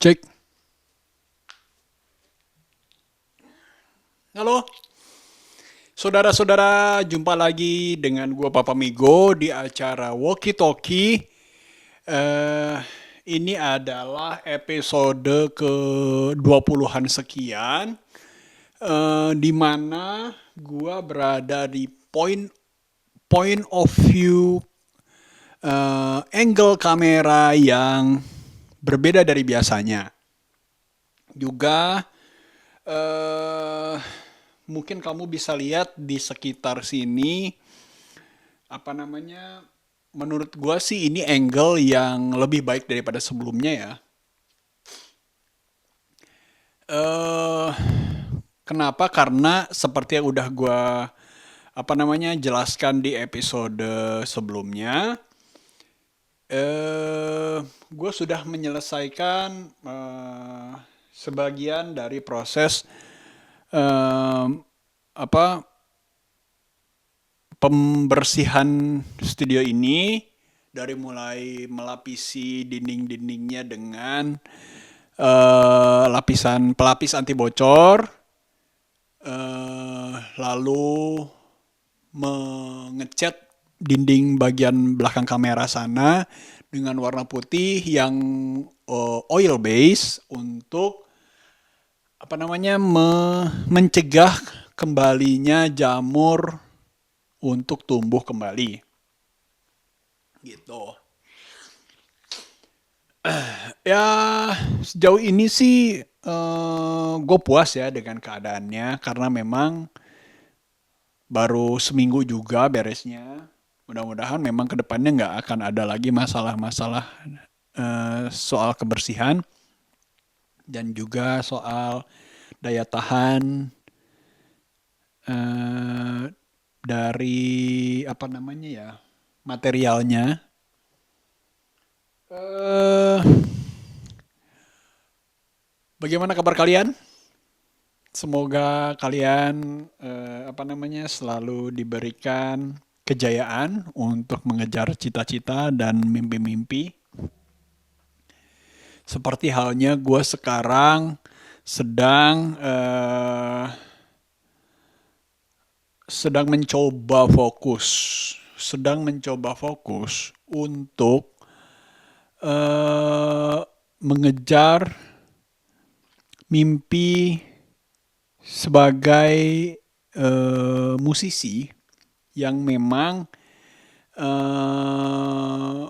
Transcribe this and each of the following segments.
Cek. Halo, saudara-saudara, jumpa lagi dengan gua Papa Migo di acara Walkie Talkie. Eh, ini adalah episode ke 20-an sekian, di mana gua berada di point of view, angle kamera yang berbeda dari biasanya. Juga eh mungkin kamu bisa lihat di sekitar sini apa namanya, menurut gua sih ini angle yang lebih baik daripada sebelumnya ya. eh Kenapa? Karena seperti yang udah gua apa namanya jelaskan di episode sebelumnya, gue sudah menyelesaikan sebagian dari proses eh, apa pembersihan studio ini, dari mulai melapisi dinding-dindingnya dengan lapisan pelapis anti bocor, lalu mengecat dinding bagian belakang kamera sana dengan warna putih yang oil base untuk apa namanya mencegah kembalinya jamur untuk tumbuh kembali gitu. Ya, sejauh ini sih gue puas ya dengan keadaannya karena memang baru seminggu juga beresnya. Mudah-mudahan memang kedepannya nggak akan ada lagi masalah-masalah soal kebersihan dan juga soal daya tahan eh, dari apa namanya ya, materialnya. eh Bagaimana kabar kalian? Semoga kalian apa namanya selalu diberikan kejayaan untuk mengejar cita-cita dan mimpi-mimpi. Seperti halnya gue sekarang sedang sedang mencoba fokus, untuk mengejar mimpi sebagai musisi yang memang eh,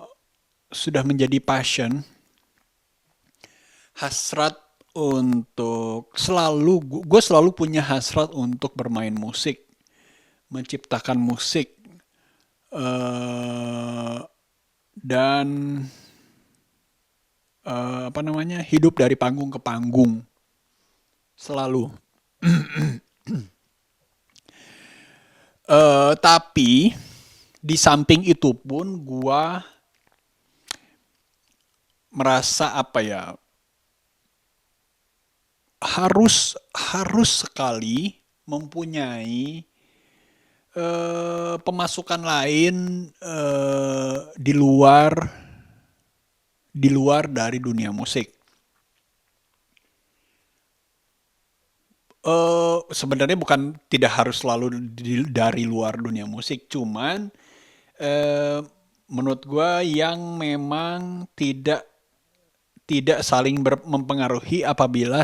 sudah menjadi passion, hasrat untuk selalu, gue selalu punya hasrat untuk bermain musik, menciptakan musik, eh, dan apa namanya hidup dari panggung ke panggung selalu. Tapi di samping itu pun gua merasa apa ya, harus harus sekali mempunyai pemasukan lain di luar dari dunia musik. Sebenarnya bukan tidak harus selalu dari luar dunia musik, cuman eh, menurut gua yang memang tidak tidak saling mempengaruhi apabila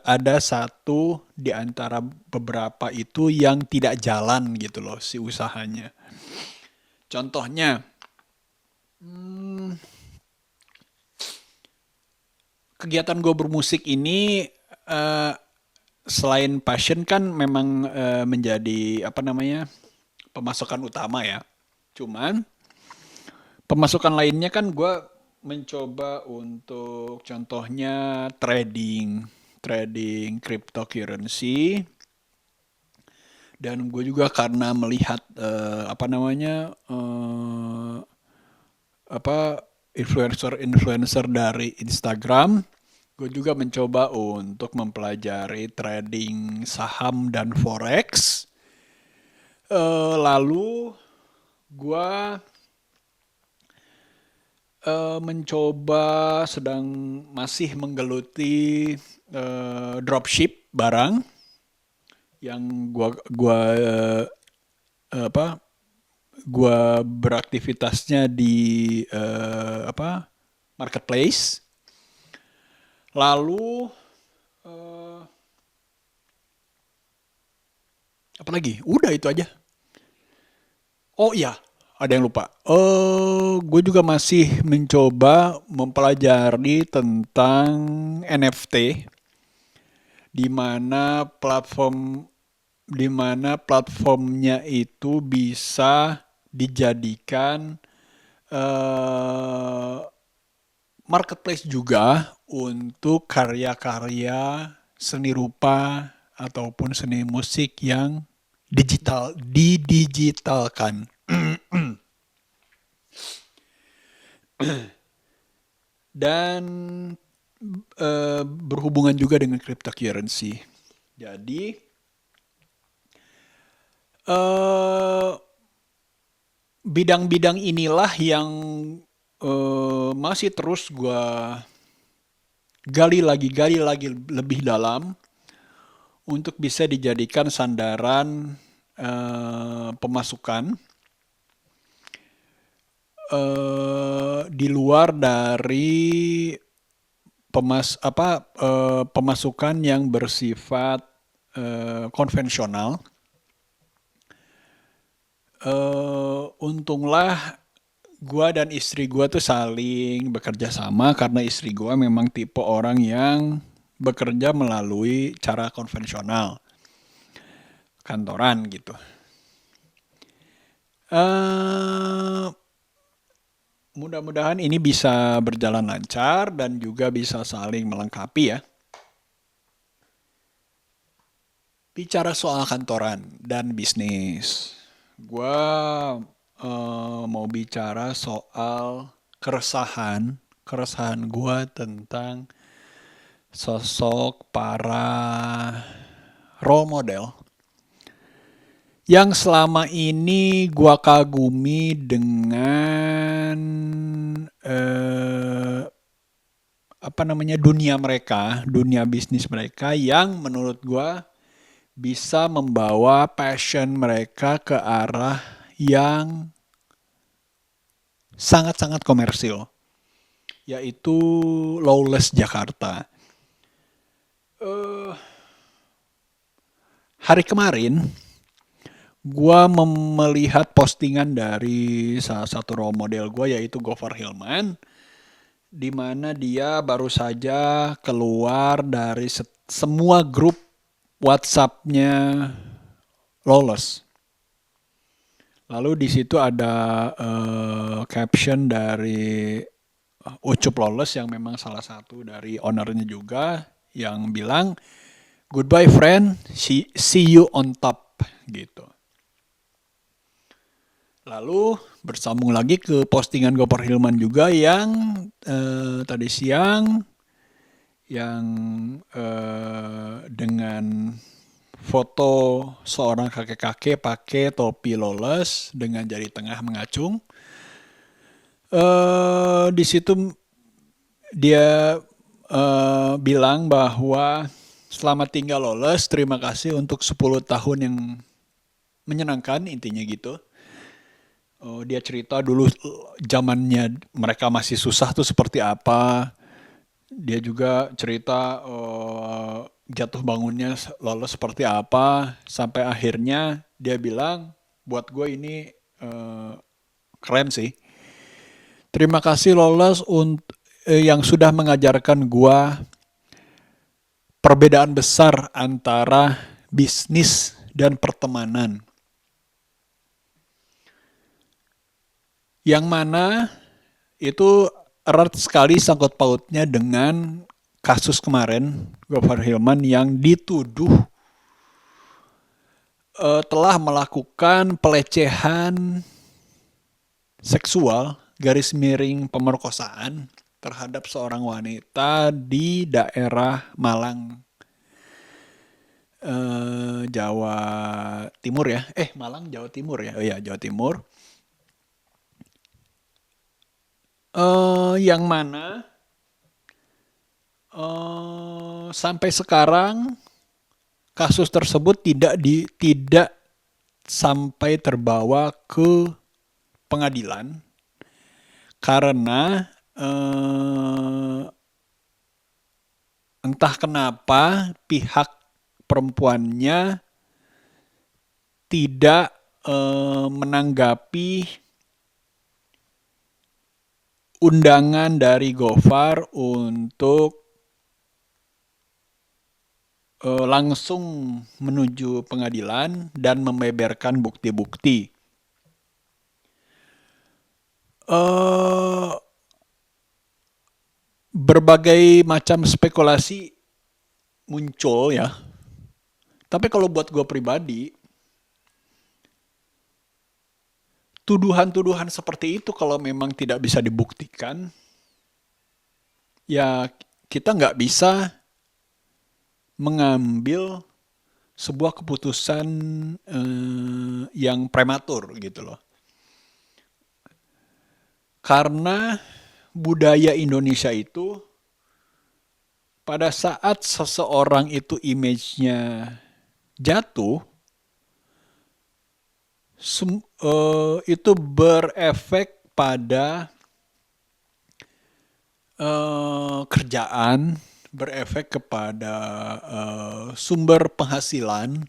ada satu di antara beberapa itu yang tidak jalan gitu loh si usahanya. Contohnya, kegiatan gue bermusik ini eh, selain passion kan memang menjadi apa namanya pemasukan utama ya. Cuman pemasukan lainnya kan gue mencoba untuk contohnya trading, trading cryptocurrency, dan gue juga karena melihat apa namanya apa influencer-influencer dari Instagram, gue juga mencoba untuk mempelajari trading saham dan forex. Lalu gue mencoba sedang masih menggeluti dropship barang yang apa gua beraktivitasnya di marketplace. Lalu eh, apa lagi? Udah itu aja. Oh iya, ada yang lupa. Gue juga masih mencoba mempelajari tentang NFT, di mana platformnya itu bisa dijadikan eh, marketplace juga untuk karya-karya seni rupa ataupun seni musik yang didigitalkan. Dan berhubungan juga dengan cryptocurrency. Jadi eh, bidang-bidang inilah yang masih terus gue gali lagi lebih dalam untuk bisa dijadikan sandaran pemasukan di luar dari pemasukan yang bersifat konvensional. Untunglah gua dan istri gua tuh saling bekerja sama karena istri gua memang tipe orang yang bekerja melalui cara konvensional, kantoran gitu. eh Mudah-mudahan ini bisa berjalan lancar dan juga bisa saling melengkapi ya. Bicara soal kantoran dan bisnis, gua mau bicara soal keresahan gua tentang sosok para role model yang selama ini gua kagumi dengan eh, dunia mereka, dunia bisnis mereka yang menurut gua bisa membawa passion mereka ke arah yang sangat-sangat komersil, yaitu Lawless Jakarta. Eh, Hari kemarin gua melihat postingan dari salah satu role model gua yaitu Gofar Hilman, di mana dia baru saja keluar dari semua grup WhatsApp-nya Lawless. Lalu di situ ada caption dari Ucup Lawless yang memang salah satu dari ownernya juga, yang bilang goodbye friend, see you on top gitu. Lalu bersambung lagi ke postingan Gopar Hilman juga yang tadi siang, yang dengan foto seorang kakek-kakek pakai topi Lawless dengan jari tengah mengacung. Di situ dia bilang bahwa selamat tinggal Lawless, terima kasih untuk 10 tahun yang menyenangkan, intinya gitu. Dia cerita dulu zamannya mereka masih susah tuh seperti apa. Dia juga cerita jatuh bangunnya lalu seperti apa. Sampai akhirnya dia bilang, buat gue ini keren sih. Terima kasih Lolos yang sudah mengajarkan gue perbedaan besar antara bisnis dan pertemanan. Yang mana itu erat sekali sangkut pautnya dengan kasus kemarin Gofar Hilman yang dituduh telah melakukan pelecehan seksual garis miring pemerkosaan terhadap seorang wanita di daerah Malang, Jawa Timur ya. Malang Jawa Timur ya. Oh ya, Jawa Timur. Yang mana sampai sekarang kasus tersebut tidak sampai terbawa ke pengadilan karena entah kenapa pihak perempuannya tidak menanggapi undangan dari Gofar untuk langsung menuju pengadilan dan membeberkan bukti-bukti. Eh, Berbagai macam spekulasi muncul ya. Tapi kalau buat gue pribadi, tuduhan-tuduhan seperti itu kalau memang tidak bisa dibuktikan, ya kita nggak bisa mengambil sebuah keputusan yang prematur gitu loh. Karena budaya Indonesia itu pada saat seseorang itu image-nya jatuh, itu berefek pada kerjaan, berefek kepada sumber penghasilan,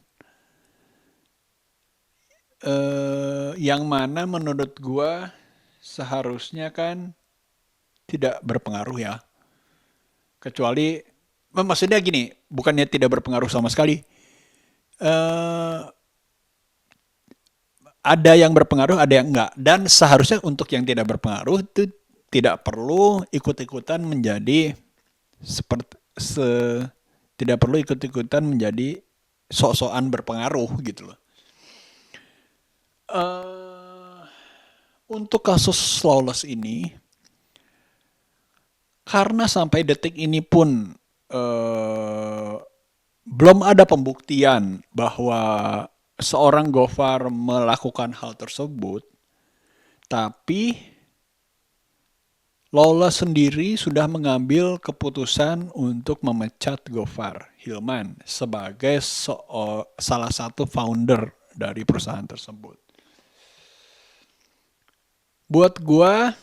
yang mana menurut gua seharusnya kan tidak berpengaruh ya. Kecuali, maksudnya gini, bukannya tidak berpengaruh sama sekali. Eh, ada yang berpengaruh, ada yang enggak. Dan seharusnya untuk yang tidak berpengaruh itu tidak perlu ikut-ikutan menjadi seperti tidak perlu ikut-ikutan menjadi sok-sokan berpengaruh gitu loh. Eh, untuk kasus Lawless ini, karena sampai detik ini pun eh, belum ada pembuktian bahwa seorang Gofar melakukan hal tersebut, tapi Lola sendiri sudah mengambil keputusan untuk memecat Gofar Hilman sebagai salah satu founder dari perusahaan tersebut. Buat gua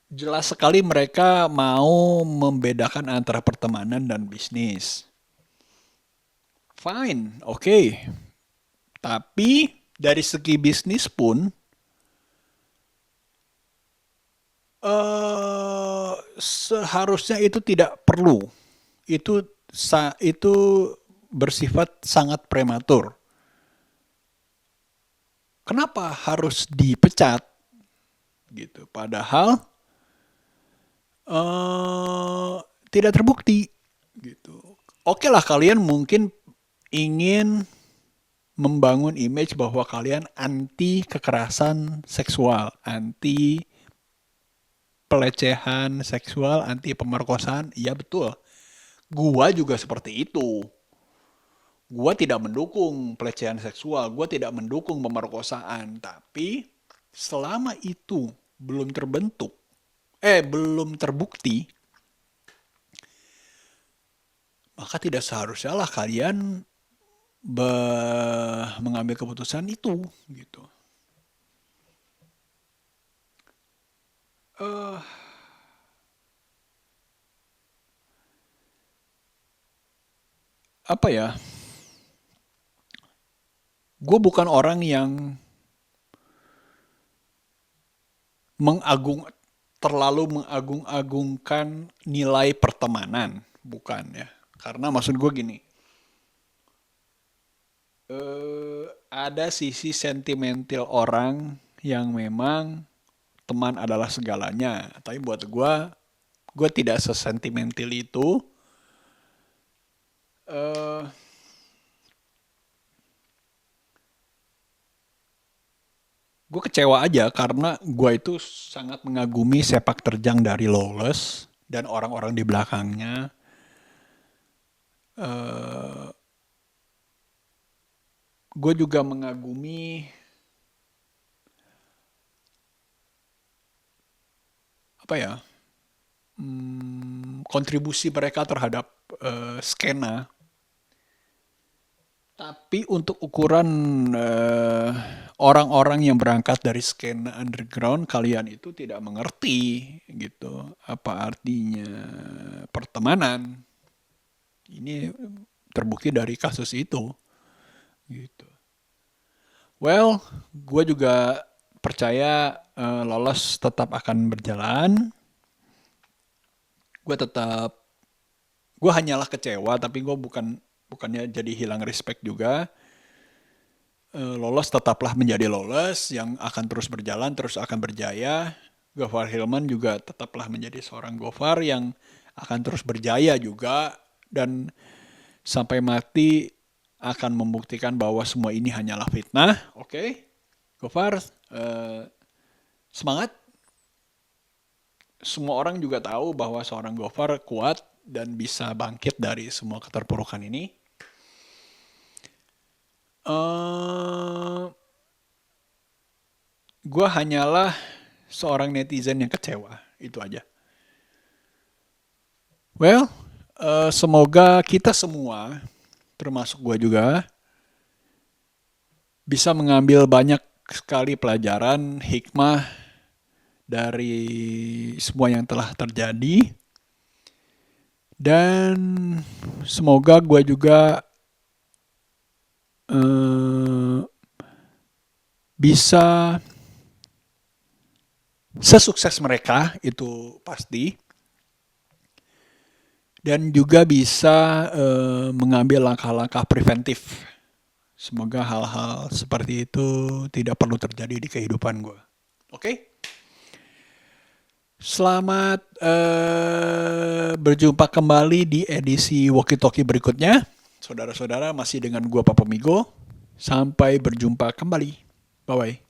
jelas sekali mereka mau membedakan antara pertemanan dan bisnis. Fine, oke. Okay. Tapi dari segi bisnis pun seharusnya itu tidak perlu. Itu bersifat sangat prematur. Kenapa harus dipecat? Gitu. Padahal tidak terbukti. Gitu. Oke lah kalian mungkin ingin membangun image bahwa kalian anti kekerasan seksual, anti pelecehan seksual, anti pemerkosaan. Iya betul. Gua juga seperti itu. Gua tidak mendukung pelecehan seksual, gua tidak mendukung pemerkosaan, tapi selama itu belum terbentuk, belum terbukti, maka tidak seharusnya lah kalian mengambil keputusan itu, gitu. Eh, Apa ya? Gue bukan orang yang mengagung terlalu mengagung-agungkan nilai pertemanan, bukan ya. Karena maksud gue gini, ada sisi sentimental orang yang memang teman adalah segalanya. Tapi buat gue tidak sesentimental itu. Eh, gue kecewa aja karena gue itu sangat mengagumi sepak terjang dari Lawless dan orang-orang di belakangnya. Eh, gue juga mengagumi apa ya, kontribusi mereka terhadap skena. Tapi untuk ukuran eh, orang-orang yang berangkat dari skena underground, kalian itu tidak mengerti gitu apa artinya pertemanan. Ini terbukti dari kasus itu gitu. Well, gue juga percaya lolos tetap akan berjalan. Gue tetap, gue hanyalah kecewa, tapi gue bukannya jadi hilang respect juga. Lolos tetaplah menjadi lolos yang akan terus berjalan, terus akan berjaya. Gofar Hilman juga tetaplah menjadi seorang Gofar yang akan terus berjaya juga dan sampai mati akan membuktikan bahwa semua ini hanyalah fitnah. Oke, Gofar, semangat. Semua orang juga tahu bahwa seorang Gofar kuat dan bisa bangkit dari semua keterpurukan ini. Gue hanyalah seorang netizen yang kecewa, itu aja. Well, semoga kita semua, termasuk gue juga, bisa mengambil banyak sekali pelajaran, hikmah dari semua yang telah terjadi. Dan semoga gue juga bisa sesukses mereka, itu pasti. Dan juga bisa mengambil langkah-langkah preventif. Semoga hal-hal seperti itu tidak perlu terjadi di kehidupan gue. Oke? Selamat berjumpa kembali di edisi Walkie Talkie berikutnya. Saudara-saudara, masih dengan gue Papa Migo. Sampai berjumpa kembali. Bye-bye.